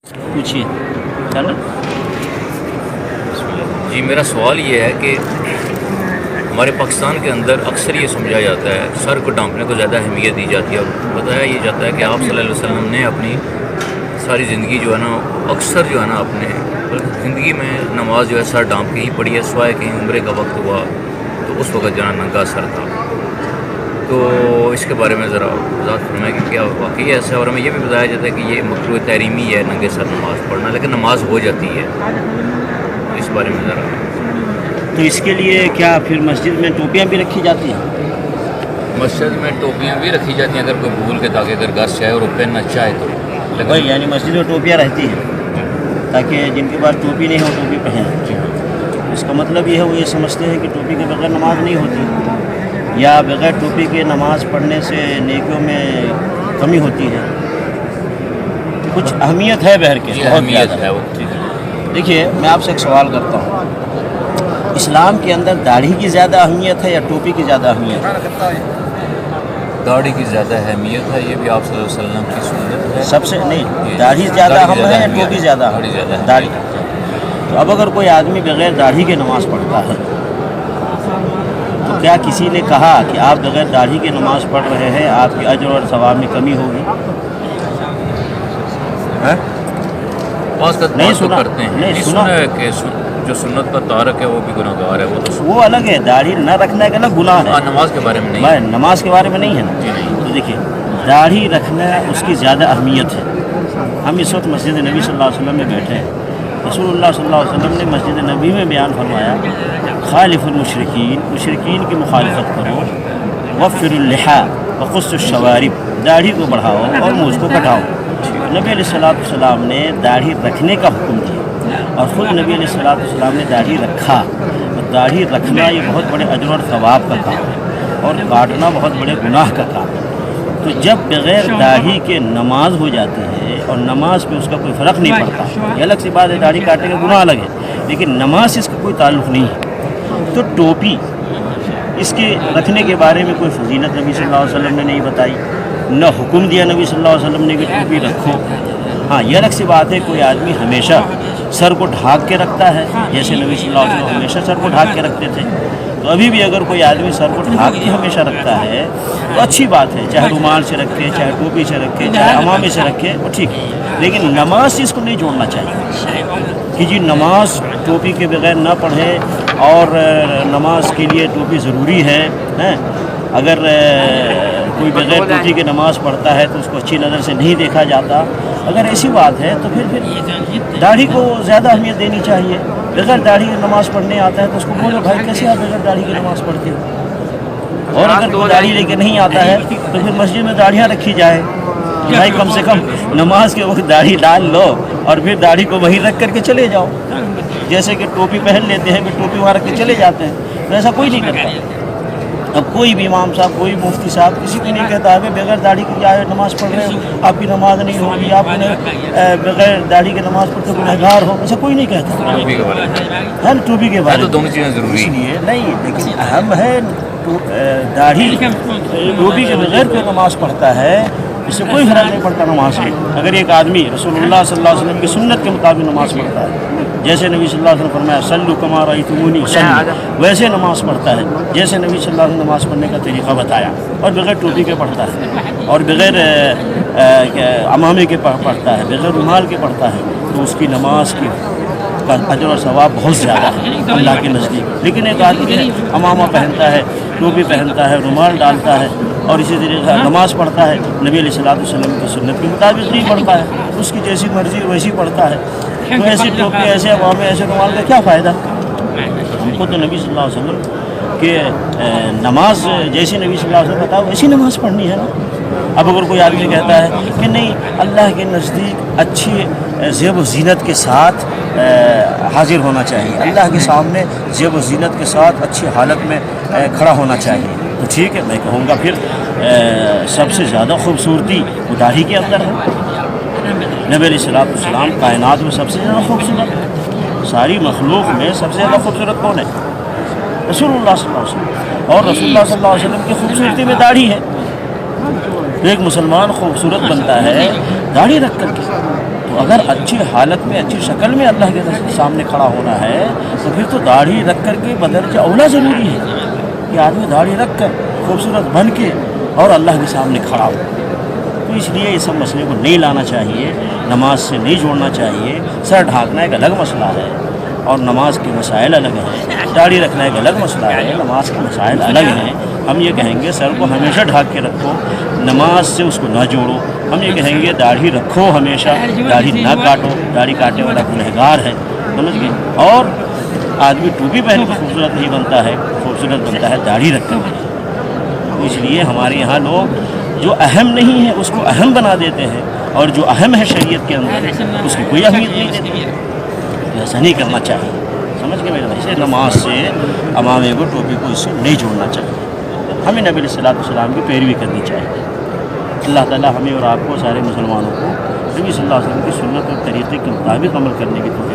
پوچھیے چلو. جی میرا سوال یہ ہے کہ ہمارے پاکستان کے اندر اکثر یہ سمجھا جاتا ہے، سر کو ڈھانپنے کو زیادہ اہمیت دی جاتی ہے، اور بتایا یہ جاتا ہے کہ آپ صلی اللہ علیہ وسلم نے اپنی ساری زندگی جو ہے نا، اکثر جو ہے نا اپنے زندگی میں نماز جو ہے سر ڈھانپ کے ہی پڑھی ہے، سوائے کہیں عمرے کا وقت ہوا تو اس وقت جو ہے نا ننگا سر تھا. تو اس کے بارے میں ذرا وضاحت فرمائیں کہ کیا واقعی ایسا ہے. اور ہمیں یہ بھی بتایا جاتا ہے کہ یہ مکروہ تحریمی ہے ننگے سر نماز پڑھنا، لیکن نماز ہو جاتی ہے. اس بارے میں ذرا. تو اس کے لیے کیا پھر مسجد میں ٹوپیاں بھی رکھی جاتی ہیں؟ مسجد میں ٹوپیاں بھی رکھی جاتی ہیں اگر کوئی بھول کے، تاکہ اگر گھر سے آئے اور وہ پہننا چاہے تو. وہی یعنی مسجد میں ٹوپیاں رہتی ہیں تاکہ جن کے پاس ٹوپی نہیں ہو ٹوپی پہنے. اس کا مطلب یہ ہے وہ یہ سمجھتے ہیں کہ ٹوپی کے بغیر نماز نہیں ہوتی، یا بغیر ٹوپی کے نماز پڑھنے سے نیکیوں میں کمی ہوتی ہے. کچھ اہمیت ہے بہر کے، بہت اہمیت زیادہ ہے وہ. دیکھیے میں آپ سے ایک سوال کرتا ہوں، اسلام کے اندر داڑھی کی زیادہ اہمیت ہے یا ٹوپی کی زیادہ اہمیت ہے؟ داڑھی کی زیادہ اہمیت ہے، یہ بھی آپ صلی اللہ علیہ وسلم کی سنت ہے. سب سے نہیں، داڑھی زیادہ اہم ہے یا ٹوپی زیادہ اہم ہے؟ داڑھی. تو اب اگر کوئی آدمی بغیر داڑھی کے نماز پڑھتا ہے تو کیا کسی نے کہا کہ آپ بغیر داڑھی کے نماز پڑھ رہے ہیں، آپ کے اجر اور ثواب میں کمی ہوگی؟ نہیں سنا کرتے ہیں، نہیں سنا ہے کہ جو سنت کا تارک ہے وہ بھی گناہ گار ہے. وہ الگ ہے، داڑھی نہ رکھنا ایک الگ گناہ ہے. نماز کے بارے میں نہیں، نماز کے بارے میں نہیں ہے نا. جی نہیں. تو دیکھیے داڑھی رکھنا اس کی زیادہ اہمیت ہے. ہم اس وقت مسجد نبی صلی اللہ علیہ وسلم میں بیٹھے ہیں. رسول اللہ صلی اللہ علیہ وسلم نے مسجد نبی میں بیان فرمایا، خالف المشرکین، مشرکین کی مخالفت کرو، وفر اللحا وقص الشوارب، داڑھی کو بڑھاؤ اور مونچھ کو کٹاؤ. نبی علیہ السلام نے داڑھی رکھنے کا حکم دیا اور خود نبی علیہ السلام نے داڑھی رکھا. اور داڑھی رکھنا یہ بہت بڑے اجر اور ثواب کا کام ہے، اور کاٹنا بہت بڑے گناہ کا کام ہے. تو جب بغیر داڑھی کے نماز ہو جاتی ہے اور نماز پہ اس کا کوئی فرق نہیں پڑتا، یہ الگ سی بات ہے، داڑھی کاٹنے کا گناہ الگ ہے، لیکن نماز سے اس کا کوئی تعلق نہیں ہے. تو ٹوپی اس کے رکھنے کے بارے میں کوئی فضیلت نبی صلی اللہ علیہ وسلم نے نہیں بتائی، نہ حکم دیا نبی صلی اللہ علیہ وسلم نے کہ ٹوپی رکھو. ہاں یہ الگ سی بات ہے کوئی آدمی ہمیشہ سر کو ڈھانپ کے رکھتا ہے، جیسے نبی صلی اللہ علیہ وسلم ہمیشہ سر کو ڈھانپ کے رکھتے تھے. تو ابھی بھی اگر کوئی آدمی سر کو ڈھانپ کے ہمیشہ رکھتا ہے تو اچھی بات ہے، چاہے رومال سے رکھے، چاہے ٹوپی سے رکھے، چاہے عمامے سے رکھے، وہ ٹھیک ہے. لیکن نماز سے اس کو نہیں جوڑنا چاہیے کہ جی نماز ٹوپی کے بغیر نہ پڑھے، اور نماز کے لیے ٹوپی ضروری ہے. اگر کوئی بغیر ٹوپی کے نماز پڑھتا ہے تو اس کو اچھی نظر سے نہیں دیکھا جاتا. اگر ایسی بات ہے تو پھر داڑھی کو زیادہ اہمیت دینی چاہیے. بغیر داڑھی کی نماز پڑھنے آتا ہے تو اس کو بولو بھائی کیسے آپ بغیر داڑھی کی نماز پڑھتے ہو؟ اور اگر کوئی داڑھی لے کے نہیں آتا ہے تو پھر مسجد میں داڑھیاں رکھی جائے. بھائی کم سے کم نماز کے وقت داڑھی ڈال لو اور پھر داڑھی کو وہیں رکھ کر کے چلے جاؤ. جیسے کہ ٹوپی پہن لیتے ہیں، پھر ٹوپی وہاں رکھ کے چلے جاتے ہیں، تو ایسا کوئی نہیں کرتا. اب کوئی بھی امام صاحب، کوئی مفتی صاحب کسی کو نہیں کہتا ہے بغیر داڑھی کی کیا نماز پڑھ رہے ہو، آپ کی نماز نہیں ہوگی، آپ نے بغیر داڑھی کی نماز پڑھتے گنہگار ہو، ایسا کوئی نہیں کہتا ہے. ٹوپی کے بارے میں دونوں چیزیں ضروری ہیں نہیں، لیکن اہم ہے داڑھی. ٹوپی کے بغیر کوئی نماز پڑھتا ہے اس سے کوئی فرق نہیں پڑتا نماز سے. اگر ایک آدمی رسول اللہ صلی اللہ علیہ وسلم کی سنت کے مطابق نماز پڑھتا ہے، جیسے نبی صلی اللہ علیہ وسلم فرمایا صلوا کما رأیتمونی اصلی، ویسے نماز پڑھتا ہے جیسے نبی صلی اللہ علیہ وسلم نماز پڑھنے کا طریقہ بتایا، اور بغیر ٹوپی کے پڑھتا ہے، اور بغیر عمامے کے پڑھتا ہے، بغیر رومال کے پڑھتا ہے، تو اس کی نماز کی اجر اور ثواب بہت زیادہ ہے اللہ کے نزدیک. لیکن ایک آدمی عمامہ پہنتا ہے، ٹوپی پہنتا ہے، رومال ڈالتا ہے، اور اسی طریقے نماز پڑھتا ہے، نبی علیہ الصلوۃ والسلام کی سنت کے مطابق نہیں پڑھتا ہے، اس کی جیسی مرضی ویسی پڑھتا ہے. تو ایسی ٹوپی، ایسے عوامے، ایسے رومال کا کیا فائدہ؟ ہم کو تو نبی صلی اللہ علیہ وسلم کہ نماز جیسی نبی صلی اللہ علیہ وسلم بتاؤ ویسی نماز پڑھنی ہے نا. اب اگر کوئی آدمی کہتا ہے کہ نہیں اللہ کے نزدیک اچھی زیب و زینت کے ساتھ حاضر ہونا چاہیے، اللہ کے سامنے زیب و زینت کے ساتھ اچھی حالت میں کھڑا ہونا چاہیے، تو ٹھیک ہے، میں کہوں گا پھر سب سے زیادہ خوبصورتی وہ داڑھی کے اندر ہے. نبی علیہ السلام کائنات میں سب سے زیادہ خوبصورت، ساری مخلوق میں سب سے زیادہ خوبصورت کون ہے؟ رسول اللہ صلی اللہ علیہ وسلم. اور رسول اللہ صلی اللہ علیہ وسلم کی خوبصورتی میں داڑھی ہے. ایک مسلمان خوبصورت بنتا ہے داڑھی رکھ کر کے. تو اگر اچھی حالت میں اچھی شکل میں اللہ کے سامنے کھڑا ہونا ہے تو پھر تو داڑھی رکھ کر کے بدرجہ اولا ضروری ہے کہ آدمی داڑھی رکھ کر خوبصورت بن کے اور اللہ کے سامنے کھڑا ہو. تو اس لیے اس سب مسئلے کو نہیں لانا چاہیے، نماز سے نہیں جوڑنا چاہیے. سر ڈھانکنا ایک الگ مسئلہ ہے اور نماز کے مسائل الگ ہیں، داڑھی رکھنا ایک الگ مسئلہ ہے، نماز کے مسائل الگ ہیں. ہم یہ کہیں گے سر کو ہمیشہ ڈھانک کے رکھو، نماز سے اس کو نہ جوڑو. ہم یہ کہیں گے داڑھی رکھو ہمیشہ، داڑھی نہ کاٹو، داڑھی کاٹنے والا گنہگار ہے. سمجھ گئے؟ اور آدمی ٹوپی پہن کے خوبصورت نہیں بنتا ہے، خوبصورت بنتا ہے داڑھی رکھ کر. تو اس لیے ہمارے یہاں لوگ جو اہم نہیں ہے اس کو اہم بنا دیتے ہیں، اور جو اہم ہے شریعت کے اندر اس کی کوئی اہمیت نہیں دیتے. ایسا نہیں کرنا چاہیے. سمجھ کے میرے بھائی سے نماز سے امامے کو ٹوپی کو اس سے نہیں جوڑنا چاہیے. ہمیں نبی علیہ السلام کی پیروی کرنی چاہیے. اللہ تعالیٰ ہمیں اور آپ کو سارے مسلمانوں کو نبی صلی اللہ علیہ وسلم کی سنت اور طریقے کے مطابق عمل کرنے کی توفیق